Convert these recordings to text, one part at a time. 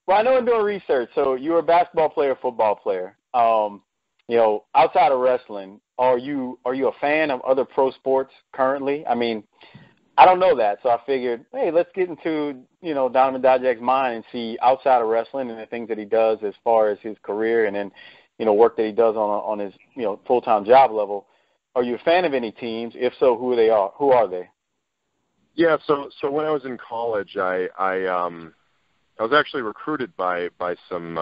Well, I know in doing research, so you're a basketball player, football player. Outside of wrestling, are you a fan of other pro sports currently? I mean, I don't know that, so I figured, hey, let's get into, Donovan Dajek's mind and see outside of wrestling and the things that he does as far as his career and then, work that he does on his, full-time job level. Are you a fan of any teams? If so, who are they? Yeah, so when I was in college, I was actually recruited by some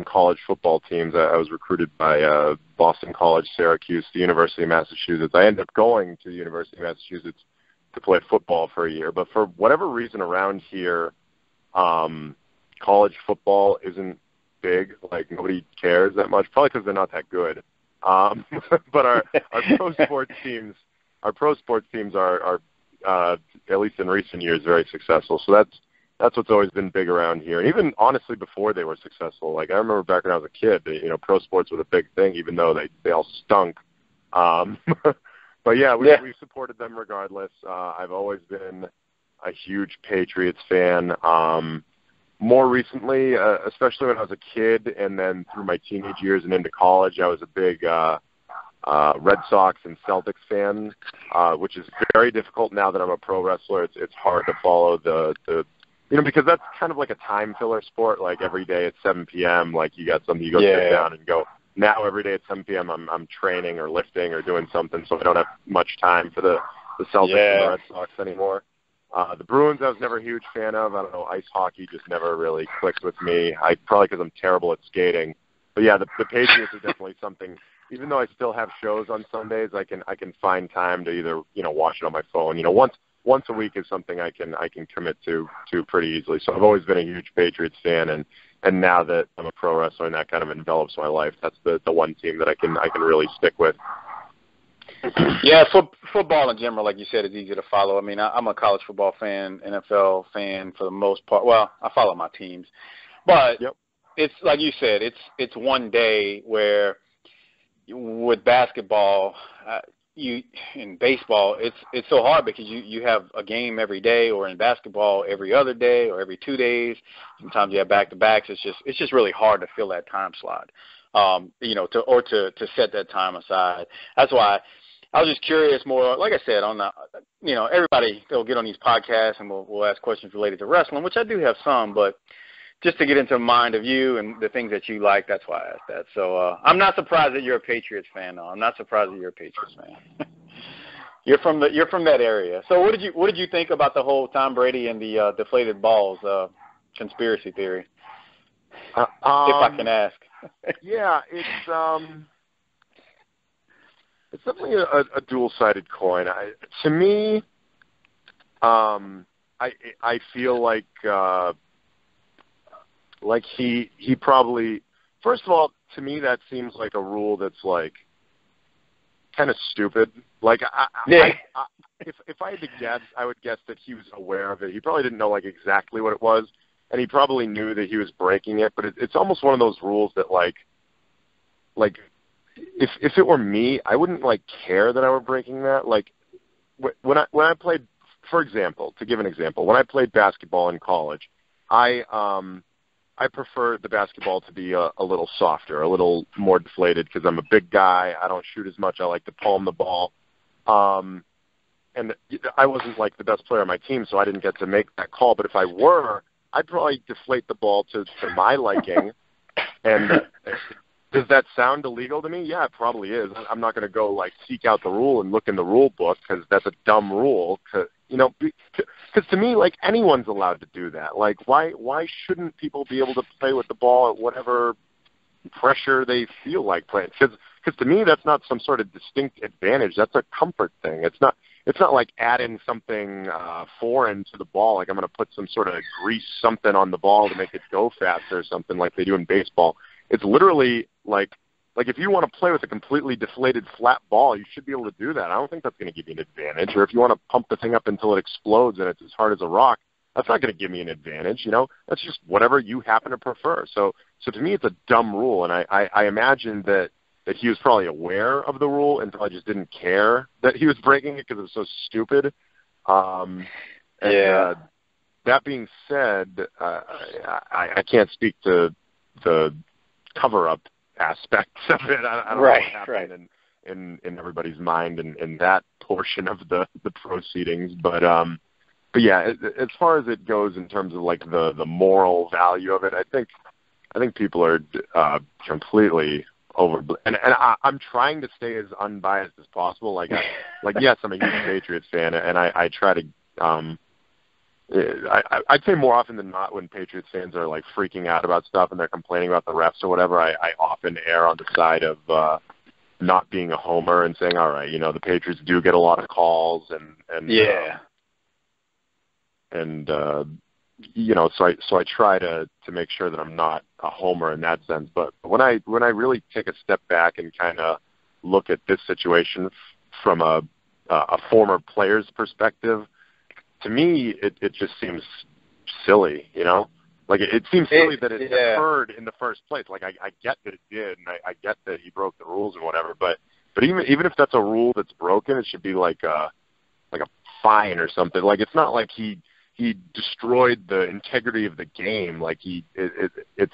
college football teams. I was recruited by Boston College, Syracuse, the University of Massachusetts. I ended up going to the University of Massachusetts to play football for a year. But for whatever reason around here, college football isn't big. Like, nobody cares that much, probably because they're not that good. But our pro sports teams are at least in recent years, very successful. So that's what's always been big around here. And even, honestly, before they were successful. Like, I remember back when I was a kid, pro sports was a big thing, even though they all stunk. But, yeah, we've supported them regardless. I've always been a huge Patriots fan. More recently, especially when I was a kid and then through my teenage years and into college, I was a big Red Sox and Celtics fan, which is very difficult now that I'm a pro wrestler. It's hard to follow the because that's kind of like a time filler sport. Like, every day at 7 p.m., like, you got something, you go sit down and go. Now every day at 7 p.m. I'm training or lifting or doing something, so I don't have much time for the Celtics and the Red Sox anymore. The Bruins I was never a huge fan of. I don't know, ice hockey just never really clicked with me. Probably because I'm terrible at skating. But yeah, the Patriots are definitely something. Even though I still have shows on Sundays, I can find time to either watch it on my phone. Once a week is something I can commit to pretty easily. So I've always been a huge Patriots fan, and now that I'm a pro wrestler and that kind of envelops my life, that's the one team that I can really stick with. Yeah, football in general, like you said, is easy to follow. I mean, I'm a college football fan, NFL fan for the most part. Well, I follow my teams, but It's like you said, it's one day where with basketball, in baseball, it's so hard because you have a game every day, or in basketball every other day or every 2 days. Sometimes you have back-to-backs. It's just really hard to fill that time slot, to set that time aside. That's why I was just curious more, like I said, on the, everybody, they'll get on these podcasts and we'll ask questions related to wrestling, which I do have some, but just to get into the mind of you and the things that you like, that's why I asked that. So I'm not surprised that you're a Patriots fan, though. I'm not surprised that you're a Patriots fan. You're from that area. So what did you think about the whole Tom Brady and the deflated balls conspiracy theory? If I can ask. Yeah, it's definitely a dual-sided coin. To me, I feel like he probably, first of all, to me that seems like a rule that's like kind of stupid. Like, if I had to guess, I would guess that he was aware of it. He probably didn't know like exactly what it was, and he probably knew that he was breaking it. But it's almost one of those rules that like if it were me, I wouldn't like care that I were breaking that. Like when I played, for example, to give an example, when I played basketball in college, I prefer the basketball to be a little softer, a little more deflated because I'm a big guy. I don't shoot as much. I like to palm the ball. And I wasn't like the best player on my team, so I didn't get to make that call. But if I were, I'd probably deflate the ball to my liking. And does that sound illegal to me? Yeah, it probably is. I'm not going to go like seek out the rule and look in the rule book because that's a dumb rule. Because to me, like, anyone's allowed to do that. Like, why shouldn't people be able to play with the ball at whatever pressure they feel like playing? Because to me, that's not some sort of distinct advantage. That's a comfort thing. It's not like adding something foreign to the ball. Like I'm going to put some sort of grease something on the ball to make it go faster or something like they do in baseball. It's literally like if you want to play with a completely deflated flat ball, you should be able to do that. I don't think that's going to give you an advantage. Or if you want to pump the thing up until it explodes and it's as hard as a rock, that's not going to give me an advantage. That's just whatever you happen to prefer. So to me, it's a dumb rule, and I imagine that he was probably aware of the rule and probably just didn't care that he was breaking it because it was so stupid. that being said, I can't speak to the cover-up aspects of it. I don't know what happened in everybody's mind in that portion of the proceedings, but yeah, as far as it goes in terms of like the moral value of it, I think people are completely over, and I'm trying to stay as unbiased as possible. Like yes, I'm a huge Patriots fan, and I try to. I'd say more often than not, when Patriots fans are like freaking out about stuff and they're complaining about the refs or whatever, I often err on the side of not being a homer and saying, all right, you know, the Patriots do get a lot of calls, and yeah. You know, so I try to make sure that I'm not a homer in that sense. But when I really take a step back and kind of look at this situation from a former player's perspective, to me it just seems silly, you know. Like it seems silly that it occurred in the first place. Like I get that it did, and I get that he broke the rules and whatever. But even if that's a rule that's broken, it should be like a fine or something. Like it's not like he destroyed the integrity of the game. Like it's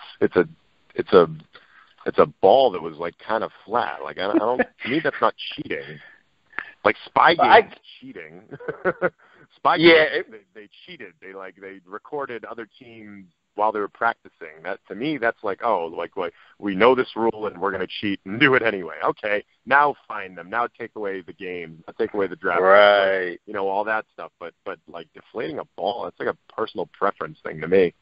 a ball that was like kind of flat. Like I don't to me that's not cheating. Like Spygate is cheating. Spygate, they cheated. They recorded other teams while they were practicing. That to me that's like we know this rule and we're going to cheat and do it anyway. Okay, now fine them. Now take away the game. Take away the draft. Right. Like, you know, all that stuff. But like deflating a ball, that's like a personal preference thing to me.